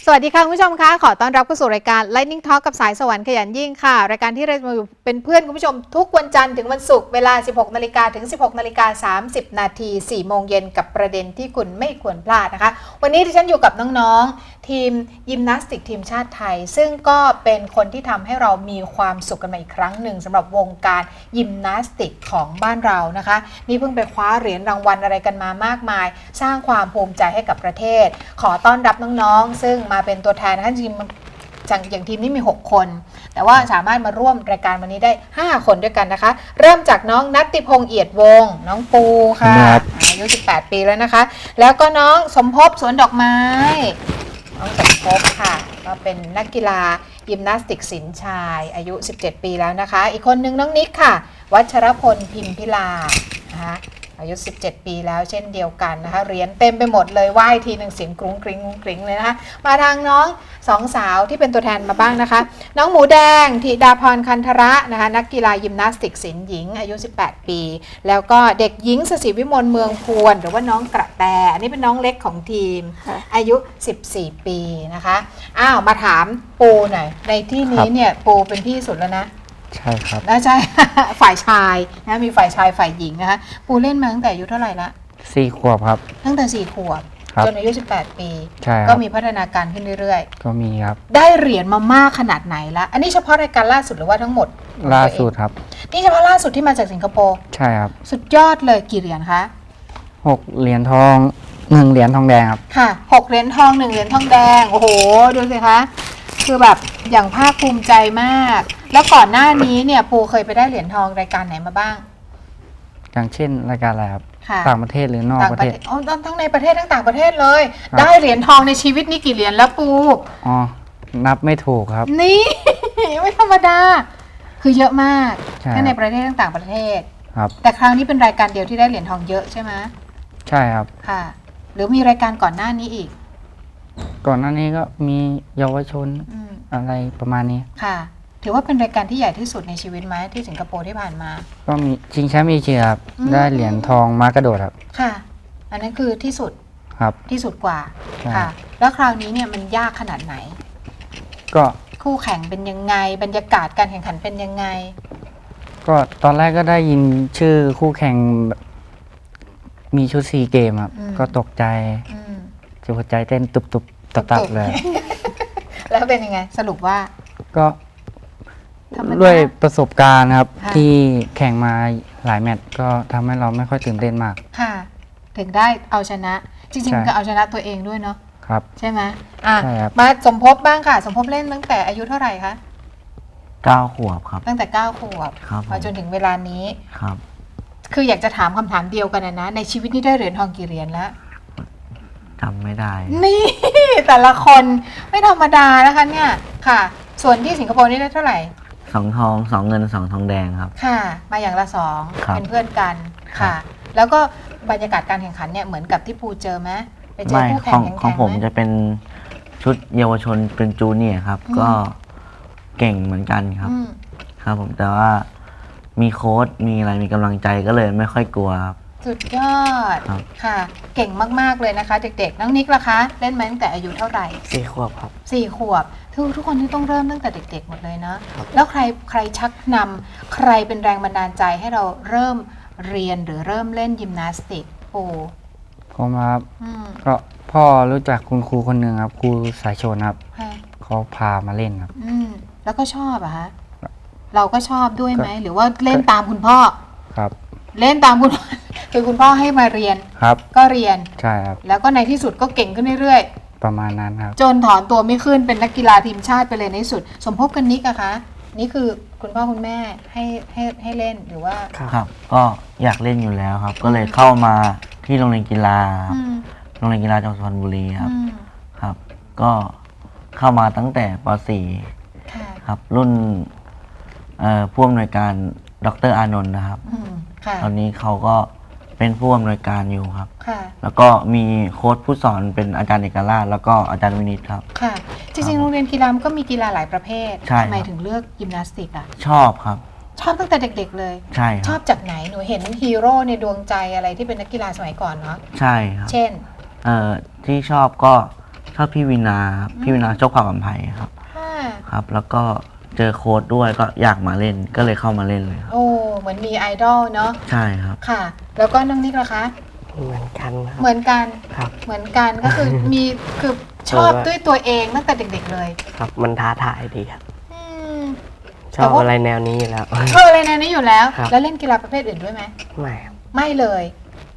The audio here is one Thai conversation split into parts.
สวัสดีค่ะคุณผู้ชมคะขอต้อนรับเข้าสู่รายการ Lightning Talk กับสายสวรรค์ขยันยิ่งค่ะรายการที่เราจะมาอยู่เป็นเพื่อนคุณผู้ชมทุกวันจันทร์ถึงวันศุกร์เวลา 16 นาฬิกาถึง 16 นาฬิกา 30 นาที 4 โมงเย็นกับประเด็นที่คุณไม่ควรพลาดนะคะวันนี้ดิฉันอยู่กับน้องๆทีมยิมนาสติกทีมชาติไทยซึ่งก็เป็นคนที่ทำให้เรามีความสุขกันมาอีกครั้งหนึ่งสำหรับวงการยิมนาสติกของบ้านเรานะคะนี่เพิ่งไปคว้าเหรียญรางวัลอะไรกันมามากมายสร้างความภูมิใจให้กับประเทศขอต้อนรับน้องๆซึ่งมาเป็นตัวแทนนะคะทีมอย่างทีมนี้มี6คนแต่ว่าสามารถมาร่วมรายการวันนี้ได้5คนด้วยกันนะคะเริ่มจากน้องณัฐิพงษ์เอียดวงศ์น้องปูค่ะอายุ18 ปีแล้วนะคะแล้วก็น้องสมภพสวนดอกไม้น้องสมภพค่ะก็เป็นนักกีฬายิมนาสติกศิลป์ชายอายุ17 ปีแล้วนะคะอีกคนนึงน้องนิกค่ะวัชรพลพิมพิลานะคะอายุ17 ปีแล้วเช่นเดียวกันนะคะเหรียญเต็มไปหมดเลยว่ายทีหนึ่งเสียงกรุ้งกริ้งกรุ้งกริ้งเลยนะคะมาทางน้องสองสาวที่เป็นตัวแทนมาบ้างนะคะน้องหมูแดงธิดาพรคันธระนะคะนักกีฬายิมนาสติกศิลป์หญิงอายุ18 ปีแล้วก็เด็กหญิงสศิวิมลเมืองพวนหรือว่าน้องกระแตอันนี้เป็นน้องเล็กของทีมอายุ14 ปีนะคะอ้าวมาถามปูหน่อยในที่นี้เนี่ยปูเป็นพี่สุดแล้วนะใช่ครับน่าใช่ ฝ่ายชายนะมีฝ่ายชายฝ่ายหญิงนะคะปูเล่นมาตั้งแต่อายุเท่าไหร่ละ4 ขวบครับตั้งแต่4 ขวบจนอายุ18 ปีใช่ก็มีพัฒนาการขึ้นเรื่อยๆก็มีครับได้เหรียญมามากขนาดไหนละอันนี้เฉพาะรายการล่าสุดหรือว่าทั้งหมดล่าสุดครับนี่เฉพาะล่าสุดที่มาจากสิงคโปร์ใช่ครับสุดยอดเลยกี่เหรียญคะ6 เหรียญทอง1 เหรียญทองแดงครับค่ะ6 เหรียญทอง1 เหรียญทองแดงโอ้โหดูสิคะคือแบบอย่างภาคภูมิใจมากแล้วก่อนหน้านี้เนี่ยปูเคยไปได้เหรียญทองรายการไหนมาบ้างอย่างเช่นรายการอะไรครับต่างประเทศหรือนอกประเทศทั้งในประเทศทั้งต่างประเทศเลยได้เหรียญทองในชีวิตนี้กี่เหรียญแล้วปูอ๋อนับไม่ถูกครับนี่ ไม่ธรรมดาคือเยอะมากทั้งในประเทศทั้งต่างประเทศครับแต่ครั้งนี้เป็นรายการเดียวที่ได้เหรียญทองเยอะใช่ไหมใช่ครับค่ะหรือมีรายการก่อนหน้านี้อีกก่อนหน้านี้ก็มีเยาวชนอะไรประมาณนี้ค่ะถือว่าเป็นรายการที่ใหญ่ที่สุดในชีวิตไหมที่สิงคโปร์ที่ผ่านมาก็มีชิงแชมป์เอเชียครับได้เหรียญทองม้ากระโดดครับค่ะอันนั้นคือที่สุดครับที่สุดกว่าค่ะแล้วคราวนี้เนี่ยมันยากขนาดไหนก็คู่แข่งเป็นยังไงบรรยากาศการแข่งขันเป็นยังไงก็ตอนแรกก็ได้ยินชื่อคู่แข่งมีชุดซีเกมครับก็ตกใจหัวใจเต้นตุบๆตับๆเลยแล้วเป็นยังไงสรุปว่าก็ด้วยประสบการณ์ครับที่แข่งมาหลายแมตช์ก็ทำให้เราไม่ค่อยตื่นเต้นมากค่ะถึงได้เอาชนะจริงๆก็เอาชนะตัวเองด้วยเนาะครับใช่ไหมใช่ครับมาสมภพบ้างค่ะสมภพเล่นตั้งแต่อายุเท่าไหร่คะ9 ขวบครับตั้งแต่9 ขวบมาจนถึงเวลานี้ครับคืออยากจะถามคำถามเดียวกันนะในชีวิตนี้ได้เหรียญทองกี่เหรียญแล้วจำไม่ได้นี่แต่ละคนไม่ธรรมดานะคะเนี่ยค่ะส่วนที่สิงคโปร์นี่ได้เท่าไหร่2 ทอง 2 เงิน 2 ทองแดงครับค่ะมาอย่างละ2เป็นเพื่อนกันค่ะแล้วก็บรรยากาศการแข่งขันเนี่ยเหมือนกับที่ปูเจอไหมไปเจอคู่แข่งของผมจะเป็นชุดเยาวชนเป็นจูเนียร์ครับก็เก่งเหมือนกันครับครับผมแต่ว่ามีโค้ชมีอะไรมีกำลังใจก็เลยไม่ค่อยกลัวครับสุดยอดค่ะเก่งมากๆเลยนะคะเด็กๆน้องนิกล่ะคะเล่นมาตั้งแต่อายุเท่าไหร่4 ขวบครับ4 ขวบทุกคนที่ต้องเริ่มตั้งแต่เด็กๆหมดเลยนะแล้วใครชักนำใครเป็นแรงบันดาลใจให้เราเริ่มเรียนหรือเริ่มเล่นยิมนาสติกปูผมครับก็พ่อรู้จักคุณครูคนหนึ่งครับครูสายชนครับเขาพามาเล่นครับแล้วก็ชอบอะฮะเราก็ชอบด้วยไหมหรือว่าเล่นตามคุณพ่อครับเล่นตามคุณคือคุณพ่อให้มาเรียนครับก็เรียนใช่ครับแล้วก็ในที่สุดก็เก่งขึ้นเรื่อยๆประมาณนั้นครับจนถอนตัวไม่ขึ้นเป็นนักกีฬาทีมชาติไปเลยในที่สุดสมภพกันนิกอะคะนี่คือคุณพ่อคุณแม่ให้เล่นหรือว่าครับก็อยากเล่นอยู่แล้วครับก็เลยเข้ามาที่โรงเรียนกีฬาโรงเรียนกีฬาจังหวัดสุพรรณบุรีครับครับก็เข้ามาตั้งแต่ป .4 ครับรุ่นผู้อำนวยการดร.อานนท์นะครับตอนนี้เขาก็เป็นผู้อำนวยการอยู่ครับแล้วก็มีโค้ชผู้สอนเป็นอาจารย์เอกราชแล้วก็อาจารย์วินิตครับค่ะจริงๆโรงเรียนกีฬาก็มีกีฬาหลายประเภททำไมถึงเลือกยิมนาสติกอ่ะชอบครับชอบตั้งแต่เด็กๆเลยใช่ชอบจากไหนหนูเห็นฮีโร่ในดวงใจอะไรที่เป็นนักกีฬาสมัยก่อนเนาะใช่ครับเช่นที่ชอบก็ ชอบพี่วินาครับพี่วินาโชคความอภัยครับ ค่ะ ครับ แล้วก็เจอโค้ดด้วยก็อยากมาเล่นก็เลยเข้ามาเล่นเลยครับ โอ้เหมือนมีไอดอลเนาะ ใช่ครับ ค่ะ แล้วก็น้องนิกล่ะคะ เหมือนกันครับ เหมือนกัน ครับ เหมือนกันก็คือมีคือชอบด้วยตัวเองตั้งแต่เด็กๆเลย ครับมันท้าทายดีครับ อืม ชอบอะไรแนวนี้อยู่แล้ว ชอบอะไรแนวนี้อยู่แล้ว ครับ แล้วเล่นกีฬาประเภทอื่นด้วยไหม ไม่ครับ ไม่เลย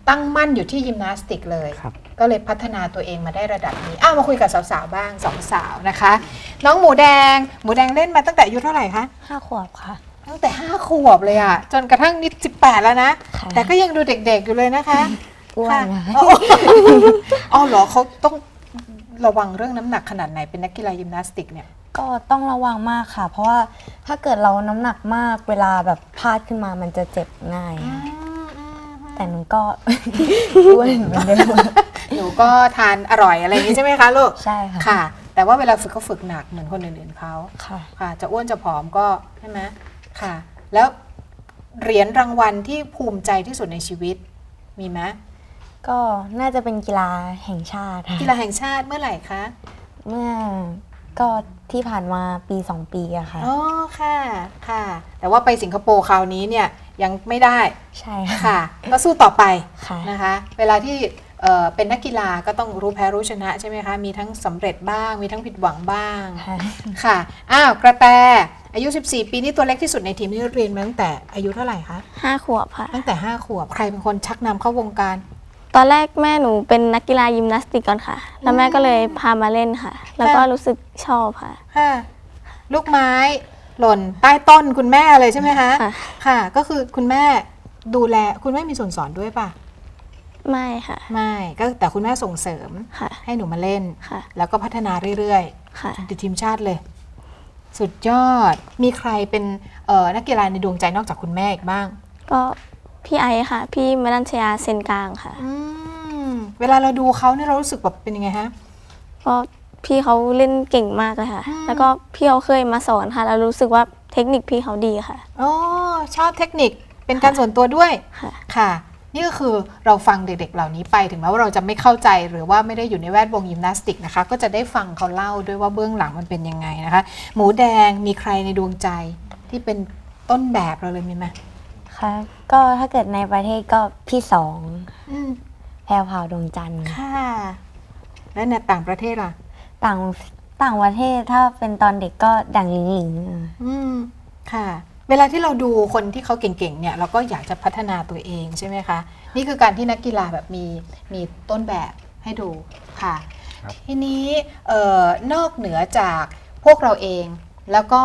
ตั้งมั่นอยู่ที่ยิมนาสติกเลย ครับ ก็เลยพัฒนาตัวเองมาได้ระดับนี้มาคุยกับสาวๆบ้างสองสาวนะคะ น้องหมูแดงเล่นมาตั้งแต่อายุเท่าไหร่คะ 5 ขวบค่ะ ตั้งแต่5 ขวบเลยอะจนกระทั่งนิด18แล้วนะ ค่ะ แต่ก็ยังดูเด็กๆอยู่เลยนะคะ อ้วน ค่ะ นะ อ๋อเหรอเขาต้องระวังเรื่องน้ำหนักขนาดไหนเป็นนักกีฬายิมนาสติกเนี่ย ก็ต้องระวังมากค่ะ เพราะว่าถ้าเกิดเราน้ำหนักมากเวลาแบบพลาดขึ้นมามันจะเจ็บง่ายค่ะแต่หนูก็ อ้วนเหมือนเดิม หนูก็ทานอร่อยอะไรอย่างนี้ใช่ไหมคะลูก ใช่ค่ะ ค่ะ แต่ว่าเวลาฝึกก็ฝึกหนักเหมือนคนอื่นๆเขา ค่ะ ค่ะ จะอ้วนจะผอมก็ใช่ไหมค่ะ แล้วเหรียญรางวัลที่ภูมิใจที่สุดในชีวิตมีไหม ก็น่าจะเป็นกีฬาแห่งชาติค่ะ กีฬาแห่งชาติเมื่อไหร่คะ เมื่อก็ที่ผ่านมาปี2 ปีอะค่ะ อ๋อค่ะค่ะ แต่ว่าไปสิงคโปร์คราวนี้เนี่ยยังไม่ได้ ใช่ค่ะ ค่ะ ก็สู้ต่อไป ค่ะ นะคะ เวลาที่เป็นนักกีฬาก็ต้องรู้แพ้รู้ชนะใช่ไหมคะ มีทั้งสำเร็จบ้าง มีทั้งผิดหวังบ้าง ค่ะ ค่ะ อ้าวกระแตอายุ 14 ปีนี่ตัวเล็กที่สุดในทีมที่เรียนมาตั้งแต่อายุเท่าไหร่คะ 5 ขวบค่ะ ตั้งแต่ 5 ขวบ ใครเป็นคนชักนำเข้าวงการ ตอนแรกแม่หนูเป็นนักกีฬายิมนาสติกก่อนค่ะ แล้วแม่ก็เลยพามาเล่นค่ะ แล้วก็รู้สึกชอบค่ะ ค่ะ ลูกไม้หล่นใต้ต้นคุณแม่เลยใช่ไหมคะ ค่ะ ค่ะ ก็คือคุณแม่ดูแลคุณแม่มีส่วนสอนด้วยป่ะ ไม่ค่ะ ไม่ ก็แต่คุณแม่ส่งเสริม ค่ะ ให้หนูมาเล่น ค่ะ แล้วก็พัฒนาเรื่อย ค่ะ ๆจนติดทีมชาติเลย สุดยอด มีใครเป็นนักกีฬาในดวงใจนอกจากคุณแม่อีกบ้าง ก็พี่ไอซ์ค่ะ พี่มนัญชยาเซนกลางค่ะ เวลาเราดูเขาเนี่ยเรารู้สึกแบบเป็นยังไงฮะ ก็พี่เขาเล่นเก่งมากเลยค่ะ แล้วก็พี่เขาเคยมาสอนค่ะ แล้วรู้สึกว่าเทคนิคพี่เขาดีค่ะ อ๋อ ชอบเทคนิคเป็นการส่วนตัวด้วย ค่ะ ค่ะ นี่ก็คือเราฟังเด็กๆเหล่านี้ไปถึงแม้ว่าเราจะไม่เข้าใจหรือว่าไม่ได้อยู่ในแวดวงยิมนาสติกนะคะ ก็จะได้ฟังเขาเล่าด้วยว่าเบื้องหลังมันเป็นยังไงนะคะ หมูแดงมีใครในดวงใจที่เป็นต้นแบบเราเลยมีไหม ค่ะ ก็ถ้าเกิดในประเทศก็พี่สอง อืม แพรวพราวดวงจันทร์ ค่ะ แล้วในต่างประเทศล่ะ ต่างต่างประเทศถ้าเป็นตอนเด็กก็ดังหลิงหลิง อืมค่ะ เวลาที่เราดูคนที่เขาเก่งๆเนี่ยเราก็อยากจะพัฒนาตัวเองใช่ไหมคะ นี่คือการที่นักกีฬาแบบมีต้นแบบให้ดูค่ะ ทีนี้นอกเหนือจากพวกเราเอง แล้วก็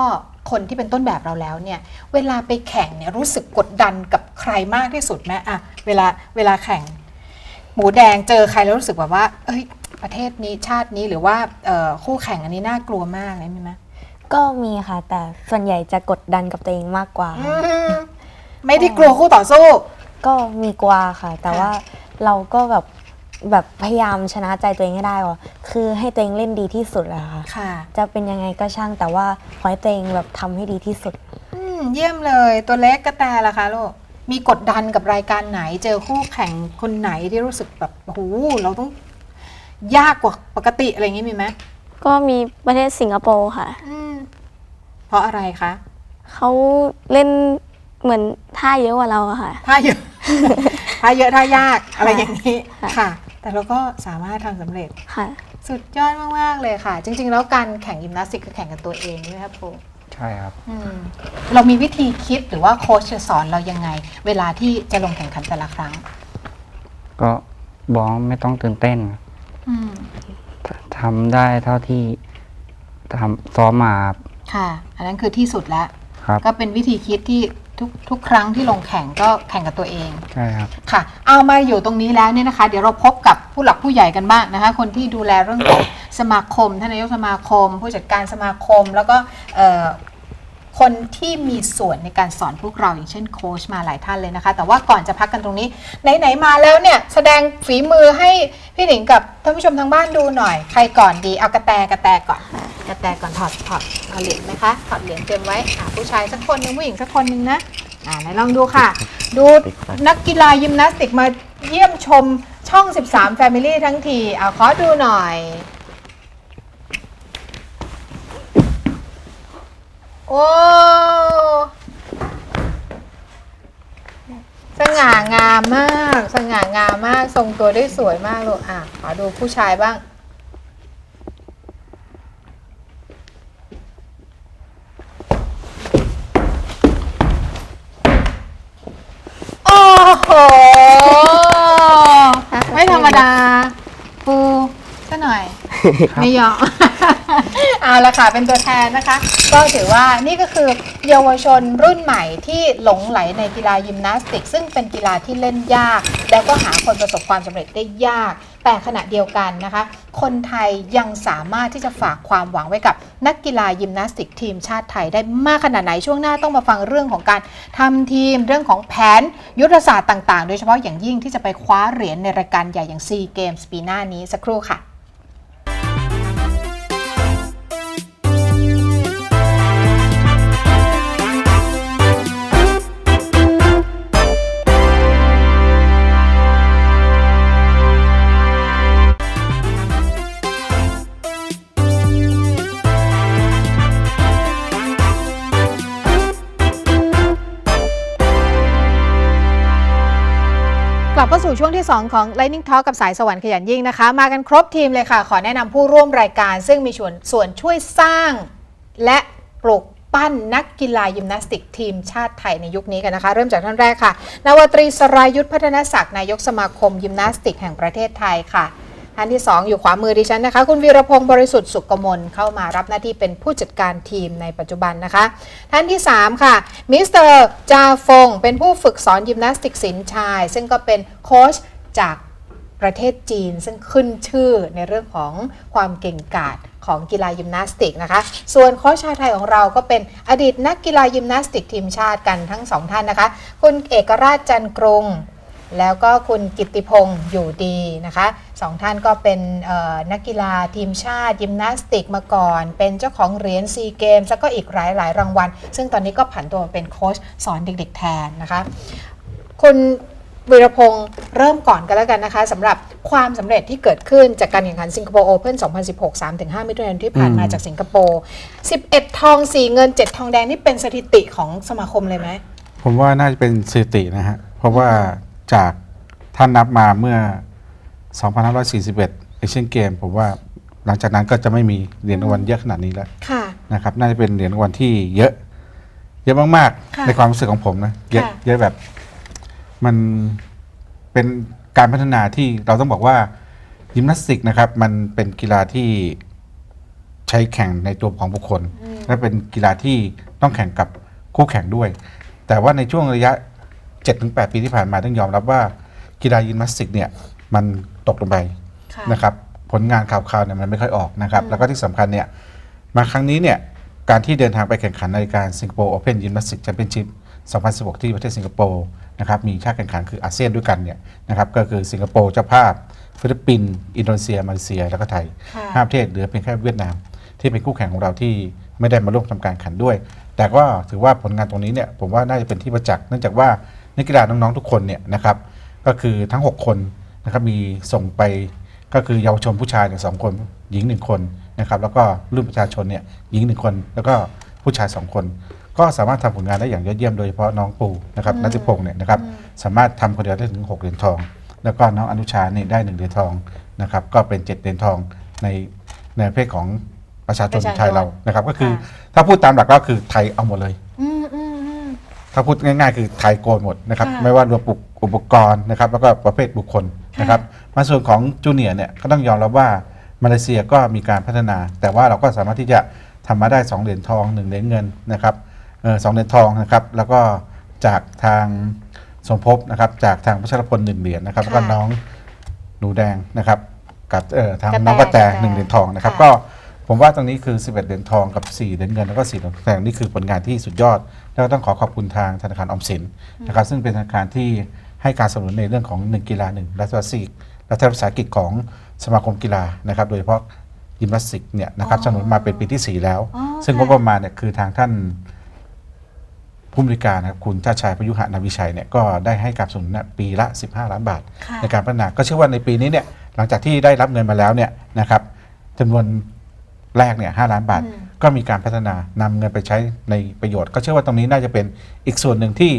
คนที่เป็นต้นแบบเราแล้วเนี่ย เวลาไปแข่งเนี่ยรู้สึกกดดันกับใครมากที่สุดไหมอะเวลาแข่ง หมูแดงเจอใครแล้วรู้สึกแบบว่า เอ้ยประเทศนี้ชาตินี้หรือว่าคู่แข่งอันนี้น่ากลัวมากเลยมีไหม ก็มีค่ะ แต่ส่วนใหญ่จะกดดันกับตัวเองมากกว่า ไม่ได้กลัวคู่ต่อสู้ ก็มีกว่าค่ะ แต่ ค่ะ ว่าเราก็แบบพยายามชนะใจตัวเองให้ได้ว่าคือให้ตัวเองเล่นดีที่สุดอะค่ะ ค่ะ จะเป็นยังไงก็ช่างแต่ว่าขอให้ตัวเองแบบทำให้ดีที่สุด เยี่ยมเลยตัวเล็กกระแตล่ะคะลูกมีกดดันกับรายการไหนเจอคู่แข่งคนไหนที่รู้สึกแบบโอ้โหเราต้องยากกว่าปกติอะไรอย่างนี้มีไหม ก็มีประเทศสิงคโปร์ค่ะ เพราะอะไรคะ เขาเล่นเหมือนท่าเยอะกว่าเราอะค่ะ ท่าเยอะ ท่าเยอะท่ายากอะไรอย่างนี้ ค่ะ ค่ะ แต่เราก็สามารถทำสำเร็จ ค่ะ สุดยอดมากๆเลยค่ะ จริง ๆ แล้วการแข่งยิมนาสติกคือแข่งกับตัวเองใช่ไหมครับครู ใช่ครับ เรามีวิธีคิดหรือว่าโค้ชจะสอนเรายังไง เวลาที่จะลงแข่งขันแต่ละครั้ง ก็บอกว่าไม่ต้องตื่นเต้น อืม ทำได้เท่าที่ซ้อมมาครับ ค่ะ อันนั้นคือที่สุดแล้ว ครับ ก็เป็นวิธีคิดที่ทุกครั้งที่ลงแข่งก็แข่งกับตัวเอง ใช่ครับ ค่ะ เอามาอยู่ตรงนี้แล้วเนี่ยนะคะ เดี๋ยวเราพบกับผู้หลักผู้ใหญ่กันบ้างนะคะ คนที่ดูแลเรื่องของสมาคมท่านนายกสมาคม ผู้จัดการสมาคม แล้วก็คนที่มีส่วนในการสอนพวกเราอย่างเช่นโค้ชมาหลายท่านเลยนะคะ แต่ว่าก่อนจะพักกันตรงนี้ไหนๆมาแล้วเนี่ยแสดงฝีมือให้พี่หนิงกับท่านผู้ชมทางบ้านดูหน่อยใครก่อนดีเอากระแตก่อนกระแตก่อนถอดเอาเหรียญไหมคะถอดเหรียญเตรียมไว้ผู้ชายสักคนหนึงผู้หญิงสักคนหนึงนะไหนลองดูค่ะ ดูนักกีฬายิมนาสติกมาเยี่ยมชมช่อง 13 Family ทั้งทีเอาขอดูหน่อย โอ้สง่างามมากสง่างามมากทรงตัวได้สวยมากลูกขอดูผู้ชายบ้างโอ้โหไม่ธรรมดาปูซะหน่อย ไม่ยอม เอาละค่ะเป็นตัวแทนนะคะ ก็ถือว่านี่ก็คือเยาวชนรุ่นใหม่ที่หลงไหลในกีฬายิมนาสติกซึ่งเป็นกีฬาที่เล่นยาก แล้วก็หาคนประสบความสำเร็จได้ยาก แต่ขณะเดียวกันนะคะ คนไทยยังสามารถที่จะฝากความหวังไว้กับนักกีฬายิมนาสติกทีมชาติไทยได้มากขนาดไหนช่วงหน้าต้องมาฟังเรื่องของการทำทีมเรื่องของแผนยุทธศาสตร์ต่างๆ โดยเฉพาะอย่างยิ่งที่จะไปคว้าเหรียญในรายการใหญ่อย่างซีเกมส์ปีหน้านี้สักครู่ค่ะกลับเข้าสู่ช่วงที่ 2 ของ Lightning Talk กับสายสวรรค์ขยันยิ่งนะคะมากันครบทีมเลยค่ะขอแนะนำผู้ร่วมรายการซึ่งมีส่วนช่วยสร้างและปลุกปั้นนักกีฬายิมนาสติกทีมชาติไทยในยุคนี้กันนะคะเริ่มจากท่านแรกค่ะนาวาตรีสรายุทธพัฒนศักดิ์นายกสมาคมยิมนาสติกแห่งประเทศไทยค่ะท่านที่ 2 อยู่ขวามือดิฉันนะคะคุณวีรพงศ์บริสุทธิ์สุขกมลเข้ามารับหน้าที่เป็นผู้จัดการทีมในปัจจุบันนะคะท่านที่ 3 ค่ะมิสเตอร์จาฟงเป็นผู้ฝึกสอนยิมนาสติกศิลป์ชายซึ่งก็เป็นโค้ชจากประเทศจีนซึ่งขึ้นชื่อในเรื่องของความเก่งกาจของกีฬายิมนาสติกนะคะส่วนโค้ชชายไทยของเราก็เป็นอดีตนักกีฬายิมนาสติกทีมชาติกันทั้ง2ท่านนะคะคุณเอกราชจันทร์กรุงแล้วก็คุณกิตติพงษ์อยู่ดีนะคะ2ท่านก็เป็นนักกีฬาทีมชาติยิมนาสติกมาก่อนเป็นเจ้าของเหรียญซีเกมส์แล้วก็อีกหลายรางวัลซึ่งตอนนี้ก็ผันตัวมาเป็นโค้ชสอนเด็กๆแทนนะคะคุณวีรพงษ์เริ่มก่อนกันแล้วกันนะคะสำหรับความสำเร็จที่เกิดขึ้นจากการแข่งขันสิงคโปร์โอเพ่น 2016 3-5 มิถุนายนที่ผ่านมาจากสิงคโปร์11 ทอง 4 เงิน 7 ทองแดงนี่เป็นสถิติของสมาคมเลยไหม ผมว่าน่าจะเป็นสถิตินะฮะ เพราะว่าจากท่านนับมาเมื่อ 2541 เอเชียนเกมผมว่าหลังจากนั้นก็จะไม่มีเหรียญรางวัลเยอะขนาดนี้แล้วนะครับน่าจะเป็นเหรียญรางวัลที่เยอะมากๆในความรู้สึกของผมนะเยอะแบบมันเป็นการพัฒนาที่เราต้องบอกว่ายิมนาสติกนะครับมันเป็นกีฬาที่ใช้แข่งในตัวของบุคคลและเป็นกีฬาที่ต้องแข่งกับคู่แข่งด้วยแต่ว่าในช่วงระยะ 7-8 ปีที่ผ่านมาต้องยอมรับว่ากีฬายิมนาสติกเนี่ยมันตกลงไปนะครับผลงานข่าวๆเนี่ยมันไม่ค่อยออกนะครับแล้วก็ที่สำคัญเนี่ยมาครั้งนี้เนี่ยการที่เดินทางไปแข่งขันในการสิงคโปร์โอเพ่นยิมนาสติกแชมเปี้ยนชิพ 2016 ที่ประเทศสิงคโปร์นะครับมีชาติแข่งขันคืออาเซียนด้วยกันเนี่ยนะครับก็คือสิงคโปร์เจ้าภาพฟิลิปปินส์อินโดนีเซียมาเลเซียแล้วก็ไทย5 ประเทศเหลือเพียงแค่เวียดนามที่เป็นคู่แข่งของเราที่ไม่ได้มาร่วมทำการแข่งขันด้วยแต่ก็ถือว่าผลงานตรงนี้เนี่ยผมว่าน่าจะเป็นที่ประจักษ์เนื่องจากว่านักกีฬาน้องๆทุกคนเนี่ยนะครับก็คือทั้ง6คนนะครับมีส่งไปก็คือเยาวชนผู้ชาย2 คนหญิง1 คนนะครับแล้วก็รุ่นประชาชนเนี่ยหญิง1 คนแล้วก็ผู้ชาย2 คนก็สามารถทำผลงานได้อย่างยอดเยี่ยมโดยเฉพาะน้องปูนะครับณัฐพงศ์เนี่ยนะครับสามารถทำคนเดียวได้ถึง6 เหรียญทองแล้วก็น้องอนุชาเนี่ยได้1 เหรียญทองนะครับก็เป็น7 เหรียญทองในประเภทของประชาชนไทยเรานะครับก็คือถ้าพูดตามหลักก็คือไทยเอาหมดเลยถ้าพูดง่ายๆคือไทยโกนหมดนะครับไม่ว่ารวมอุปกรณ์นะครับแล้วก็ประเภทบุคคลนะครับมาส่วนของจูเนียร์เนี่ยก็ต้องยอมรับว่ามาเลเซียก็มีการพัฒนาแต่ว่าเราก็สามารถที่จะทำมาได้2 เหรียญทอง1 เหรียญเงินนะครับ2 เหรียญทองนะครับแล้วก็จากทางสมภพนะครับจากทางพัชรพล1 เหรียญนะครับแล้วก็น้องหนูแดงนะครับกับทางน้องกระแต1 เหรียญทองนะครับก็ผมว่าตรงนี้คือ11 เหรียญทองกับ4 เหรียญเงินแล้วก็4 เหรียญแดงนี่คือผลงานที่สุดยอดแล้วก็ต้องขอบคุณทางธนาคารออมสินนะครับซึ่งเป็นธนาคารที่ให้การสนับสนุนในเรื่องของ1 กีฬา 1 รัฐวิสาหกิจรัฐวิสาหกิจของสมาคมกีฬานะครับโดยเฉพาะยิมนาสติกเนี่ยนะครับสนับสนุนมาเป็นปีที่4แล้วซึ่งงบประมาณเนี่ยคือทางท่านผู้บริการนะครับคุณชาติชายพยุหนาวิชัยเนี่ยก็ได้ให้การสนับสนุนปีละ15 ล้านบาทในการพัฒนาก็เชื่อว่าในปีนี้เนี่ยหลังจากที่ได้รับเงินมาแล้วเนี่ยนะครับจำนวนแรกเนี่ย5 ล้านบาท ก็มีการพัฒนานำเงินไปใช้ในประโยชน์ก็เชื่อว่าตรงนี้น่าจะเป็นอีกส่วนหนึ่งที่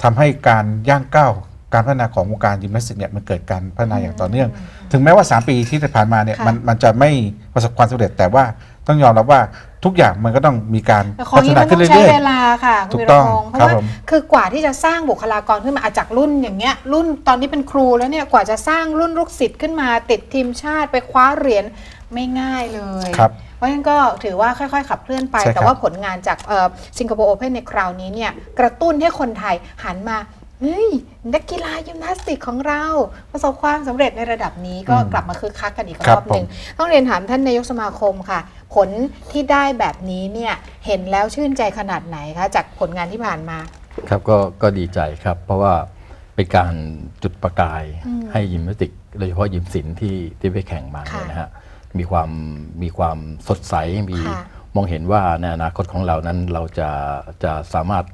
ทำให้การย่างก้าวการพัฒนาของวงการยิมนาสติกเนี่ยมันเกิดการพัฒนาอย่างต่อเนื่อง ถึงแม้ว่า 3 ปีที่ผ่านมาเนี่ย ค่ะ มันจะไม่ประสบความสำเร็จแต่ว่าต้องยอมรับว่าทุกอย่างมันก็ต้องมีการ แต่ของ พัฒ นี้ นา มัน ขึ้ ต้ น องใช้ เรื่อย เวลาค่ะคุณ ถู วี ก ร ต้อง พงศ์เพ ครั ราะ บ ว่า ผม คือกว่าที่จะสร้างบุคลากรขึ้นมาจากรุ่นอย่างเงี้ยรุ่นตอนนี้เป็นครูแล้วเนี่ยกว่าจะสร้างรุ่นลูกศิษย์ขึ้นมาติดทีมชาติไปคว้าเหรียญไม่ง่ายเลย ครับ เพราะฉะนั้นก็ถือว่าค่อยๆ ขับเคลื่อนไป ใช่ครับ แต่ว่าผลงานจากสิงคโปร์โอเพ่นในคราวนี้เนี่ยกระตุ้นให้คนไทยหันมาเฮ้ยนักกีฬายิมนาสติกของเราประสบความสำเร็จในระดับนี้ก็กลับมาคึกคักกันอีกรอบหนึ่งต้องเรียนถามท่านนายกสมาคมค่ะ ผลที่ได้แบบนี้เนี่ยเห็นแล้วชื่นใจขนาดไหนคะจากผลงานที่ผ่านมา ครับก็ดีใจครับ เพราะว่าเป็นการจุดประกายให้ยิมนาสติกโดยเฉพาะยิมศิลป์ที่ไปแข่งมา ค่ะ เนี่ยนะฮะมีความสดใสมี ค่ะ มองเห็นว่าในอนาคตของเรานั้นเราจะสามารถ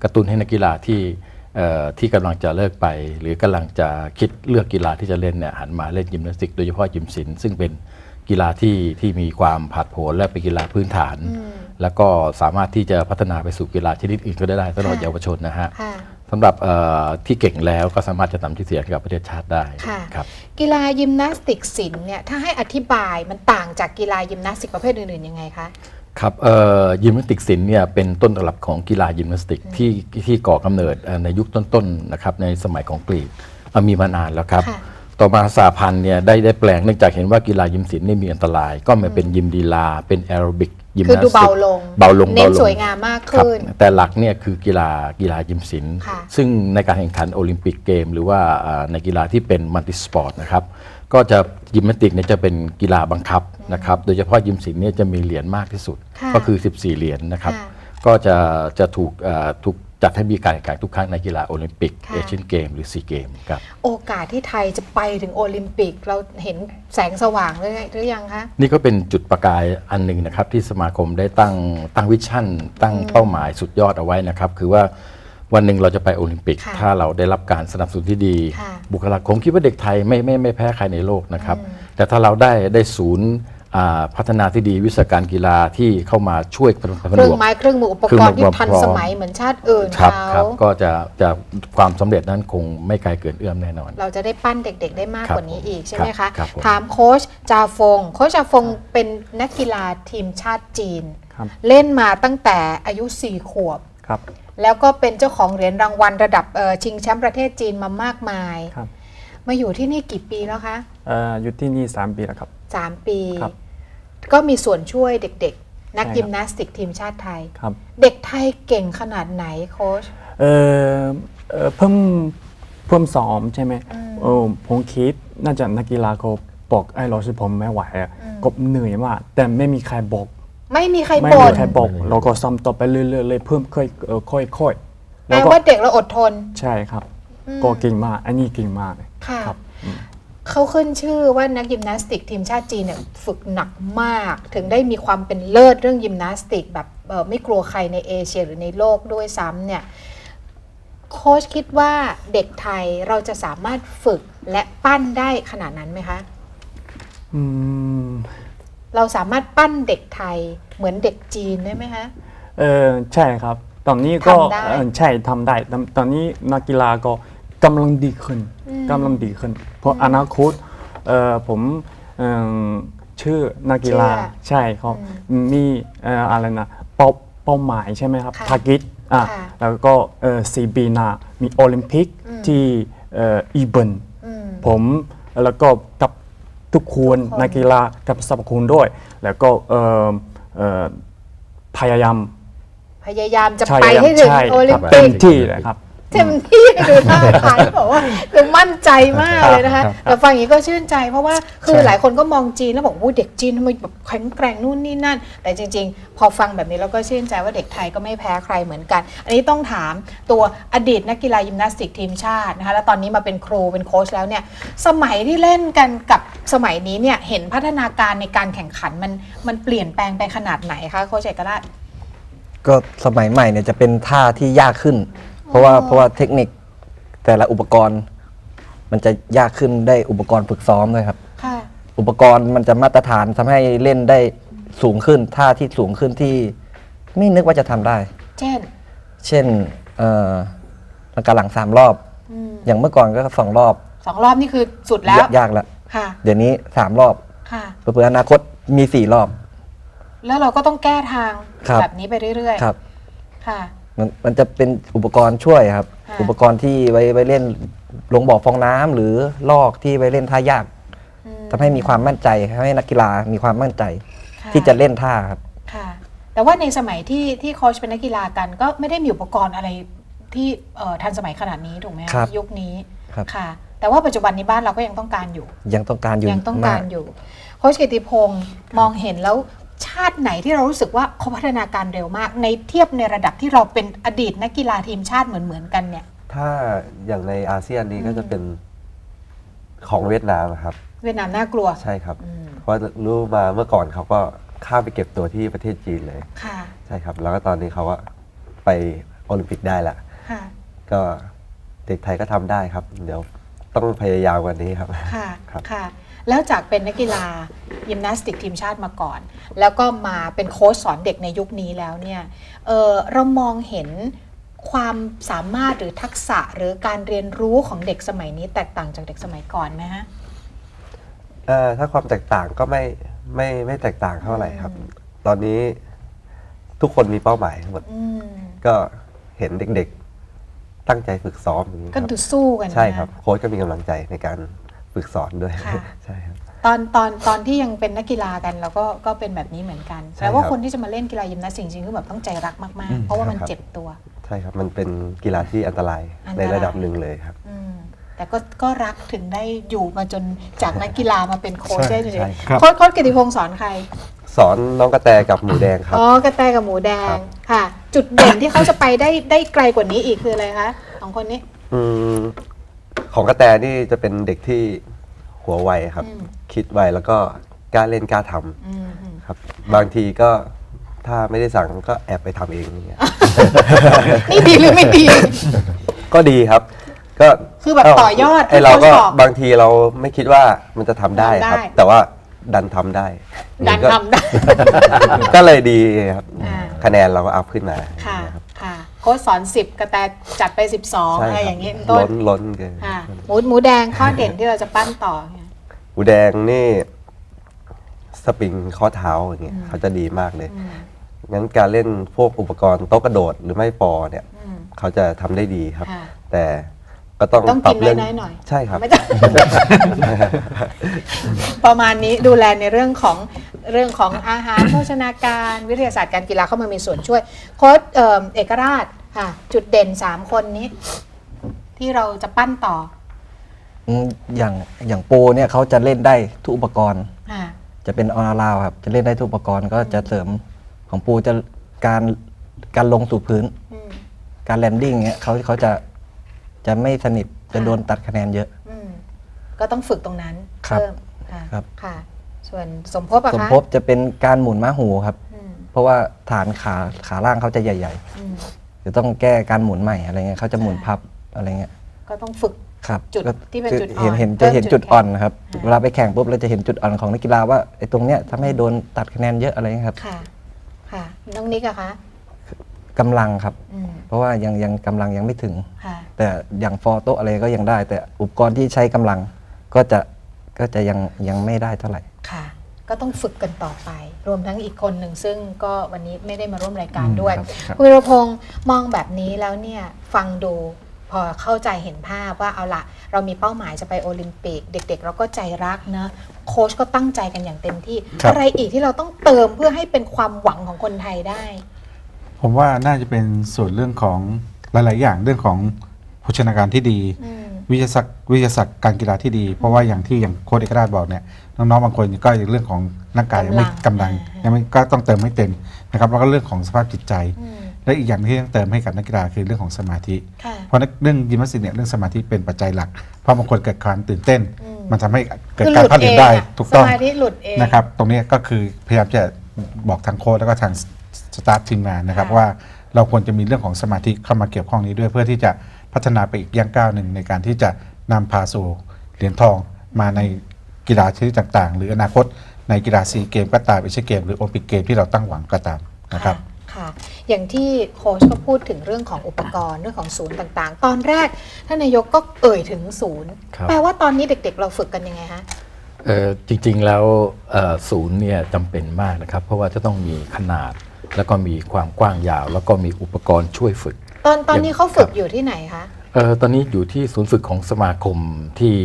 กระตุ้นให้นักกีฬาที่กำลังจะเลิกไป หรือกำลังจะคิดเลือกกีฬาที่จะเล่นเนี่ยหันมาเล่นยิมนาสติกโดยเฉพาะยิมศิลป์ซึ่งเป็นกีฬาที่มีความผาดโผนและเป็นกีฬาพื้นฐาน แล้วก็สามารถที่จะพัฒนาไปสู่กีฬาชนิดอื่นก็ได้ตลอด ค่ะ เยาวชนนะฮะ ค่ะ สำหรับที่เก่งแล้วก็สามารถจะนำชื่อเสียงให้กับประเทศชาติได้ ค่ะ ครับ กีฬายิมนาสติกศิลป์เนี่ยถ้าให้อธิบายมันต่างจากกีฬายิมนาสติกประเภทอื่นๆยังไงคะ ครับยิมนาสติกศิลป์เนี่ยเป็นต้นตำรับของกีฬายิมนาสติกที่ก่อกำเนิดในยุคต้นๆนะครับในสมัยของกรีกมีมานานแล้วครับ ค่ะ ต่อมาสหพันธ์เนี่ยได้แปลงเนื่องจากเห็นว่ากีฬายิมศิลป์นี่มีอันตราย ก็มาเป็นยิมดีลาเป็นแอโรบิกยิม คือ นาส ดู ติก เบาลง เน้ เน้นสวยงามมาก ครับ ขึ้น แต่หลักเนี่ยคือกีฬายิมศิลป์ ค่ะ ซึ่งในการแข่งขันโอลิมปิกเกม หรือว่าในกีฬาที่เป็นมัลติสปอร์ตนะครับก็จะยิมนาสติกเนี่ยจะเป็นกีฬาบังคับนะครับโดยเฉพาะยิมศิลป์เนี่ยจะมีเหรียญมากที่สุด ค่ะ ก็คือ 14 เหรียญนะครับ ค่ะ ก็จะถูกจัดให้มีการแข่งขันทุกครั้งในกีฬาโอลิมปิก ค่ะ เอเชียนเกมหรือซีเกมครับ โอกาสที่ไทยจะไปถึงโอลิมปิก เราเห็นแสงสว่างหรือยังคะ นี่ก็เป็นจุดประกายอันหนึ่งนะครับที่สมาคมได้ตั้งวิชั่นตั้งเป้าหมายสุดยอดเอาไว้นะครับคือว่าวันหนึ่งเราจะไปโอลิมปิก ค่ะ ถ้าเราได้รับการสนับสนุนที่ดี ค่ะ บุคลากรผมคิดว่าเด็กไทยไม่แพ้ใครในโลกนะครับแต่ถ้าเราได้ศูนย์พัฒนาที่ดีวิชาการกีฬาที่เข้ามาช่วยผ เค น รื่อ ว ง ก ไม้เครื่องมืออุป เครื่ ก อง รณ์ที่ มือ ทัน พร้อม สมัยเหมือนชาติอื่น ครับ เขา ก็จะความสำเร็จนั้นคงไม่ไกลเกินเอื้อมแน่นอน เราจะได้ปั้นเด็กๆ ได้มาก ครับ กว่านี้อีกใช่ไหม ครั คะ บครับผม ถามโค้ชจาฟงโค้ชจาฟงเป็นนักกีฬาทีมชาติจีน ครับ เล่นมาตั้งแต่อายุ 4 ขวบ ครับ แล้วก็เป็นเจ้าของเหรียญรางวัลระดับชิงแชมป์ประเทศจีนมามากมาย ครับ มาอยู่ที่นี่กี่ปีแล้วคะ อยู่ที่นี่3 ปีแล้วครับ 3 ปี ครับ ก็มีส่วนช่วยเด็กๆ นัก ใช่ครับ ยิมนาสติกทีมชาติไทย ครับ เด็กไทยเก่งขนาดไหนโค้ช เพิ่มซ้อมใช่ไหมผมคิดน่าจะนักกีฬาเขาบอกไอ้เราสิผมไม่ไหวอะก็เหนื่อยมากแต่ไม่มีใครบอก ไม่มีใคร ไม่ บ่ มี น ใครบอกเราก็ซ้อมต่อไปเรื่อยๆเลยเพิ่มค่อย แปลว่าเด็กเราอดทน ใช่ครับ ก็เก่งมาก อันนี้เก่งมาก ค่ะ ครับ เขาขึ้นชื่อว่านักยิมนาสติกทีมชาติจีนเนี่ยฝึกหนักมาก ถึงได้มีความเป็นเลิศเรื่องยิมนาสติกแบบไม่กลัวใครในเอเชียหรือในโลกด้วยซ้ำเนี่ยโค้ชคิดว่าเด็กไทยเราจะสามารถฝึกและปั้นได้ขนาดนั้นไหมคะ อืม เราสามารถปั้นเด็กไทยเหมือนเด็กจีนได้ไหมคะ ใช่ครับ ตอนนี้ก็ ทำได้ ใช่ทำได้ตอนนี้นักกีฬาก็กำลังดีขึ้นกำลังดีขึ้น เพราะอนาคตผมชื่อนักกีฬาใช่ครับมีอะไรนะเป้าหมายใช่ไหมครับ ค่ะ ทาร์เก็ตค่ะ แล้วก็4 ปีหน้ามีโอลิมปิกที่อีเบนผมแล้วก็กับทุกคนนักกีฬากับสรรพคุณด้วย แล้วก็พยายาม พยายามจะ ใช่ ไปให้ถึง ใช่ โอลิ ครั ม บ ปิ เต็ ก มที่เลยครับ เต็มที่ดูท่าทางที่บอกว่าดูมั่นใจมากเลยนะคะแต่ฟังอย่างนี้ก็ชื่นใจเพราะว่าคือหลายคนก็มองจีนแล้วบอกว่าเด็กจีนทำไมแบบแข็งแกร่งนู่นนี่นั่น แต่จริงๆ พอฟังแบบนี้เราก็ชื่นใจว่าเด็กไทยก็ไม่แพ้ใครเหมือนกัน อันนี้ต้องถามตัวอดีตนักกีฬายิมนาสติกทีมชาตินะคะแล้วตอนนี้มาเป็นครูเป็นโค้ชแล้วเนี่ยสมัยที่เล่นกันกับสมัยนี้เนี่ยเห็นพัฒนาการในการแข่งขันมันเปลี่ยนแปลงไปขนาดไหนคะโค้ชเอกราช ก็สมัยใหม่เนี่ยจะเป็นท่าที่ยากขึ้น เพราะว่าเทคนิคแต่ละอุปกรณ์ มันจะยากขึ้นได้อุปกรณ์ฝึกซ้อมด้วยครับ ค่ะ อุปกรณ์มันจะมาตรฐานทำให้เล่นได้ สูงขึ้นท่าที่สูงขึ้นที่ไม่นึกว่าจะทำได้ เช่น เช่นลังกาหลัง3 รอบ อย่างเมื่อก่อนก็2 รอบ 2 รอบนี่คือสุดแล้ว ยากแล้ว ค่ะ เดี๋ยวนี้3 รอบ ค่ะ เผื่อๆอนาคตมี4 รอบ แล้วเราก็ต้องแก้ทาง ครับ แบบนี้ไปเรื่อย ครับ ๆค่ะ มันจะเป็นอุปกรณ์ช่วยครับ ค่ะ อุปกรณ์ที่ไว้เล่นลงบ่อฟองน้ำหรือลอกที่ไว้เล่นท่ายากทำให้มีความมั่นใจให้นักกีฬามีความมั่นใจ ค่ ที่จะเล่นท่าครับ ค่ะ แต่ว่าในสมัยที่โค้ชเป็นนักกีฬากัน ก็ไม่ได้มีอุปกรณ์อะไรที่ทันสมัยขนาดนี้ถูกไหมะ ครับ ยุคนี้ ครับ ค่ะ แต่ว่าปัจจุบันนี้บ้านเราก็ยังต้องการอยู่ ยังต้องการอยู่ ยังต้อง ม การอยู่โค้ชกิติพงศ์มองเห็นแล้วชาติไหนที่เรารู้สึกว่าเขาพัฒนาการเร็วมาก ในเทียบในระดับที่เราเป็นอดีตนักกีฬาทีมชาติเหมือนกันเนี่ย ถ้าอย่างในอาเซียนนี้ก็จะเป็นของเวียดนามครับ เวียดนามน่ากลัว ใช่ครับ เพราะรู้มาเมื่อก่อนเขาก็ข้ามไปเก็บตัวที่ประเทศจีนเลย ค่ะ ใช่ครับ แล้วก็ตอนนี้เขาก็ไปโอลิมปิกได้ละ ค่ะ ก็เด็กไทยก็ทำได้ครับ เดี๋ยวต้องพยายามกว่านี้ครับ ค่ะ ครับ ค่ะ แล้วจากเป็นนักกีฬายิมนาสติกทีมชาติมาก่อน แล้วก็มาเป็นโค้ชสอนเด็กในยุคนี้แล้วเนี่ยเรามองเห็นความสามารถหรือทักษะหรือการเรียนรู้ของเด็กสมัยนี้แตกต่างจากเด็กสมัยก่อนไหมฮะ ถ้าความแตกต่างก็ไม่แตกต่างเท่าไหร่ครับ ตอนนี้ทุกคนมีเป้าหมายหมด ก็เห็นเด็กๆตั้งใจฝึกซ้อมอย่างนี้ค ก็ รับ ดูสู้กันนะ ใช่ครับ โค้ชก็มีกำลังใจในการฝึกสอนด้วย ค่ะ ใช่ครับ ตอนที่ยังเป็นนักกีฬากันเราก็เป็นแบบนี้เหมือนกัน ใช่ แต่ว่า ครับ คนที่จะมาเล่นกีฬายิมนาสติกจริงๆคือแบบต้องใจรักมากๆ เพราะว่ามันเจ็บตัว ใช่ครับ มันเป็นกีฬาที่อันตราย อันตราย ในระดับหนึ่งเลยครับ แต่ก็รักถึงได้อยู่มาจนจากนักกีฬามาเป็นโค้ช ใช่ ได้จริ ใช่ ง ครับ ๆโค้ชกิติพงศ์สอนใคร สอนน้องกระแตกับหมูแดงครับ อ๋อกระแตกับหมูแด ครั ง บ ค่ะ จุดเด่นที่เขาจะไปได้ไกลกว่านี้อีกคืออะไรคะสองคนนี้ ของกระแตนี่จะเป็นเด็กที่หัวไวครับ คิดไวแล้วก็กล้าเล่นกล้าทำครับ บางทีก็ถ้าไม่ได้สั่งก็แอบไปทำเองอย่างเงี้ย นี่ดีหรือไม่ดี ก็ดีครับ ก็ คือแบบต่อยอด ไอเราก็ ที่โค้ชบอก บางทีเราไม่คิดว่ามันจะทำได้ครับ ทำได้ แต่ว่าดันทำได้ ดันทำได้ ก็เลยดีครับ อ่า คะแนนเราก็อัพขึ้นมา ค่ะ ครับ ค่ะโค้ชสอน10กระแตจัดไป12 ใช่ อะไร ครับ อย่างนี้เป็นต้น ล้นเกิน ค่ะหมูแดงข้อเด่นที่เราจะปั้นต่อเนี่ย หมูแดงนี่สปริงข้อเท้าอย่างเงี้ยเขาจะดีมากเลย งั้นการเล่นพวกอุปกรณ์โต๊ะกระโดดหรือไม่ปอเนี่ย เขาจะทำได้ดีครับ ค่ะ แต่ก็ต้อง ต้อง ปรั กิน เรื่อง น้อยๆหน่อย ใช่ครับ ไม่ต้อง ประมาณนี้ดูแลในเรื่องของอาหารโภชนาการวิทยาศาสตร์การกีฬาเข้ามามีส่วนช่วย โค้ชเอกราชค่ะ จุดเด่น3คนนี้ ที่เราจะปั้นต่อ อย่างโปรเนี่ยเขาจะเล่นได้ทุกอุปกรณ์ ค่ะ จะเป็นออนไลน์ครับจะเล่นได้ทุกอุปกรณ์ก็จะเสริมของปูจะการลงสู่พื้น อืม การแลนดิ้งเนี่ยเขาจะไม่สนิทจะโดนตัดคะแนนเยอะ อืมก็ต้องฝึกตรงนั้น ครับ เพิ่มค่ะ ครับ ค่ะ ส่วนสมภพอะ สม คะ ภพจะเป็นการหมุนม้าหูครับ อืม เพราะว่าฐานขาล่างเขาจะใหญ่ อืม ๆจะต้องแก้การหมุนใหม่อะไรเงี้ยเขาจะหมุนพับอะไรเงี้ย ก็ต้องฝึก ครับ จุด ก็ ที่เป็นจุดอ่อน จะเห็น เพิ่มจุ จุ ด ด แข็ง อ่อนนะครับ อ่า เวลาไปแข่งปุ๊บเราจะเห็นจุดอ่อนของนักกีฬาว่าไอ้ตรงเนี้ยทำให้โดนตัดคะแนนเยอะอะไรเงี้ยครับ ค่ะ ค่ะ น้องนิกอะคะ กำลังครับ อืม เพราะว่ายังกำลังยังไม่ถึง ค่ะ แต่อย่างฟอร์โตอะไรก็ยังได้ แต่อุปกรณ์ที่ใช้กำลังก็จะยังไม่ได้เท่าไหร่ ค่ะ ก็ต้องฝึกกันต่อไป รวมทั้งอีกคนหนึ่งซึ่งก็วันนี้ไม่ได้มาร่วมรายการด้วย ครับ คุณวีรพงศ์มองแบบนี้แล้วเนี่ยฟังดูพอเข้าใจเห็นภาพว่าเอาละเรามีเป้าหมายจะไปโอลิมปิก เด็กๆ เราก็ใจรักนะโค้ชก็ตั้งใจกันอย่างเต็มที่ ครับ อะไรอีกที่เราต้องเติมเพื่อให้เป็นความหวังของคนไทยได้ ผมว่าน่าจะเป็นส่วนเรื่องของหลาย ๆ อย่างเรื่องของโภชนาการที่ดี อืม วิทยาศาสตร์การกีฬาที่ดี เพราะว่าอย่างโค้ชเอกราชบอกเนี่ยน้อง ๆ บางคนก็ในเรื่องของร่างกายยังไม่กำลังยังไม่ก็ต้องเติมให้เต็มนะครับแล้วก็เรื่องของสภาพจิตใจ อืม และอีกอย่างที่ต้องเติมให้กับนักกีฬาคือเรื่องของสมาธิ ค่ะ เพราะเรื่องยิมนาสติกเนี่ยเรื่องสมาธิเป็นปัจจัยหลัก เพราะบางคนเกิดความตื่นเต้น อืม มันทำให้เกิด คือห การ ลุด พลาด เอง ได้ อะ ถูกต้อง สมาธิหลุดเอง นะครับตรงนี้ก็คือพยายามจะบอกทางโค้ชแล้วก็ทางสตาฟทีมงานนะครับ ค่ะ ว่าเราควรจะมีเรื่องของสมาธิเข้ามาเกี่ยวข้องนี้ด้วย เพื่อที่จะพัฒนาไปอีกย่างก้าวหนึ่งในการที่จะนำพาสู่เหรียญทองมาในกีฬาชนิดต่างๆ หรืออนาคต ในกีฬาซีเกมก็ตามเอเชียนเกมหรือโอลิมปิกเกมที่เราตั้งหวังก็ตามนะครับ ค่ะ อย่างที่โค้ชก็พูดถึงเรื่องของอุปกรณ์เรื่องของศูนย์ต่างๆ ตอนแรกท่านนายกก็เอ่ยถึงศูนย์ ครับ แปลว่าตอนนี้เด็กๆ เราฝึกกันยังไงฮะ จริงๆแล้วศูนย์เนี่ยจำเป็นมากนะครับ เพราะว่าจะต้องมีขนาดแล้วก็มีความกว้างยาว แล้วก็มีอุปกรณ์ช่วยฝึก ตอนนี้เขาฝึกอยู่ที่ไหนคะ ตอนนี้อยู่ที่ศูนย์ฝึกของสมาคมที่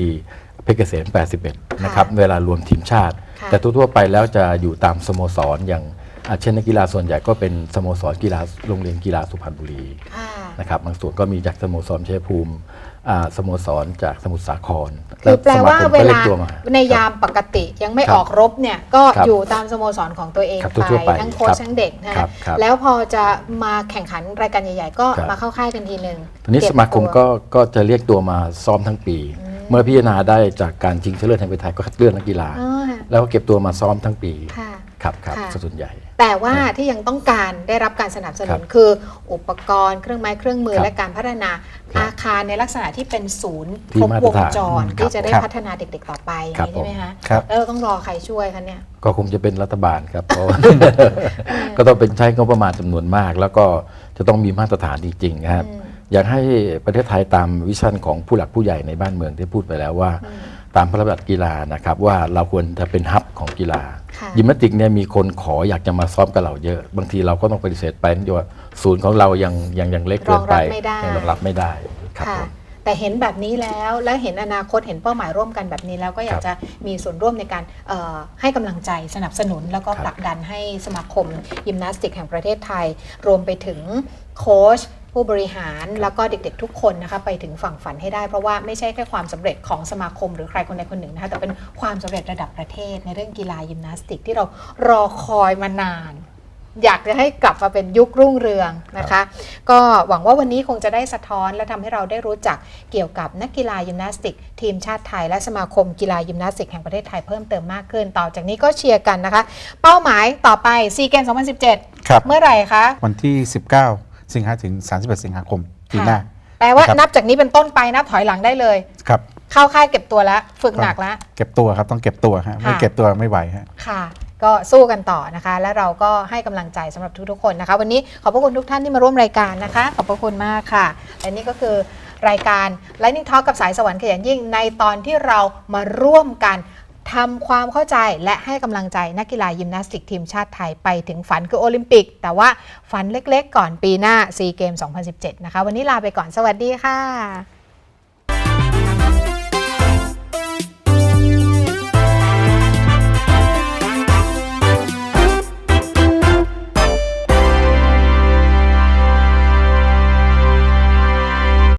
เพชรเกษม 81 นะครับเวลารวมทีมชาติ ค่ะ แต่ทั่วๆไปแล้วจะอยู่ตามสโมสรอย่างเช่นนักกีฬาส่วนใหญ่ก็เป็นสโมสรกีฬาโรงเรียนกีฬาสุพรรณบุรี อ่า นะครับบางส่วนก็มีจากสโมสรชัยภูมิสโมสรจากสมุทรสาคร คือแปลว่า สมคม เว ก็รีย ลาก ตัวมา ในยามปกติยังไม่ ครับ ออกรบเนี่ยก็ ครับ อยู่ตามสโมสรของตัวเอง ครับ ไป ทั่วๆไป ทั้งโค้ช ครับ ทั้งเด็กนะ ครั ฮะ บครับ แล้วพอจะมาแข่งขันรายการใหญ่ๆ ก็ ครับ มาเข้าค่ายกันทีหนึ่ง ทีนี้ เก็บ สมาคม ตัว ก็จะเรียกตัวมาซ้อมทั้งปี เมื่อพิจารณาได้จากการชิงชนะเลิศแห่งประเทศไทยก็คัดเลือกนักกีฬา อ๋อค่ะ แล้วก็เก็บตัวมาซ้อมทั้งปี ค่ะ ครับครับ ค่ะ ส่วนใหญ่ แต่ว่าที่ยังต้องการได้รับการสนับสนุน ครับ คืออุปกรณ์เครื่องไม้เครื่องมือ ครับ และการพัฒนา ครับ อาคารในลักษณะที่เป็นศูนย์ ที่ ครบ มาต ว รง ฐาน จร ครับ ที่จะได้ ครับ พัฒนาเด็กๆต่อไปอย่าง ครับ นี้ใช่ไหมฮะ ครับ แล้วเราต้องรอใครช่วยคะเนี่ย ก็คงจะเป็นรัฐบาลครับ เพราะว่า ก็ต้องเป็นใช้งบประมาณจำนวนมาก แล้วก็จะต้องมีมาตรฐานจริงๆนะครับ อยากให้ประเทศไทยตามวิชั่นของผู้หลักผู้ใหญ่ในบ้านเมืองที่พูดไปแล้วว่า ตามพระราชบัญญัติกีฬานะครับว่าเราควรจะเป็นฮับของกีฬา ค่ะ ยิมนาสติกเนี่ยมีคนขออยากจะมาซ้อมกับเราเยอะ บางทีเราก็ต้องปฏิเสธไปเนื่องจากว่าศูนย์ของเรายังเล็กเกินไป รองรับไม่ได้ ยังรองรับไม่ได้ครับ ค่ะ ผม แต่เห็นแบบนี้แล้วและเห็นอนาคตเห็นเป้าหมายร่วมกันแบบนี้แล้วก็อยาก ครับ จะมีส่วนร่วมในการให้กำลังใจสนับสนุน แล้วก็ ครับ ผลักดันให้สมาคมยิมนาสติกแห่งประเทศไทย รวมไปถึงโค้ชผู้บริหารแล้วก็เด็กๆทุกคนนะคะไปถึงฝั่งฝันให้ได้เพราะว่าไม่ใช่แค่ความสำเร็จของสมาคมหรือใครคนใดคนหนึ่งนะคะแต่เป็นความสำเร็จระดับประเทศในเรื่องกีฬายิมนาสติกที่เรารอคอยมานาน อยากจะให้กลับมาเป็นยุครุ่งเรืองนะคะ ก็หวังว่าวันนี้คงจะได้สะท้อนและทำให้เราได้รู้จักเกี่ยวกับนักกีฬายิมนาสติก ทีมชาติไทยและสมาคมกีฬายิมนาสติกแห่งประเทศไทยเพิ่มเติมมากขึ้น ต่อจากนี้ก็เชียร์กันนะคะ เป้าหมายต่อไปซีเกม 2017 ครับ เมื่อไหร่คะ วันที่ 19 สิงหาถึง 31 สิงหาคมปีหน้า แปลว่า ครับ นับจากนี้เป็นต้นไปนับถอยหลังได้เลย ครับ เข้าค่ายเก็บตัวแล้วฝึกหนักแล้ว เก็บตัวครับต้องเก็บตัวฮะไม่ ค่ะ เก็บตัวไม่ไหวฮะ ค่ะ ก็สู้กันต่อนะคะ และเราก็ให้กำลังใจสำหรับทุกๆคนนะคะ วันนี้ขอบพระคุณทุกท่านที่มาร่วมรายการนะคะ ขอบพระคุณมากค่ะ และนี่ก็คือรายการ Lightning Talk กับสายสวรรค์ขยันยิ่งในตอนที่เรามาร่วมกันทำความเข้าใจและให้กำลังใจนักกีฬายิมนาสติกทีมชาติไทยไปถึงฝันคือโอลิมปิก แต่ว่าฝันเล็กๆ ก่อนปีหน้าซีเกม 2017 นะคะ วันนี้ลาไปก่อนสวัสดีค่ะ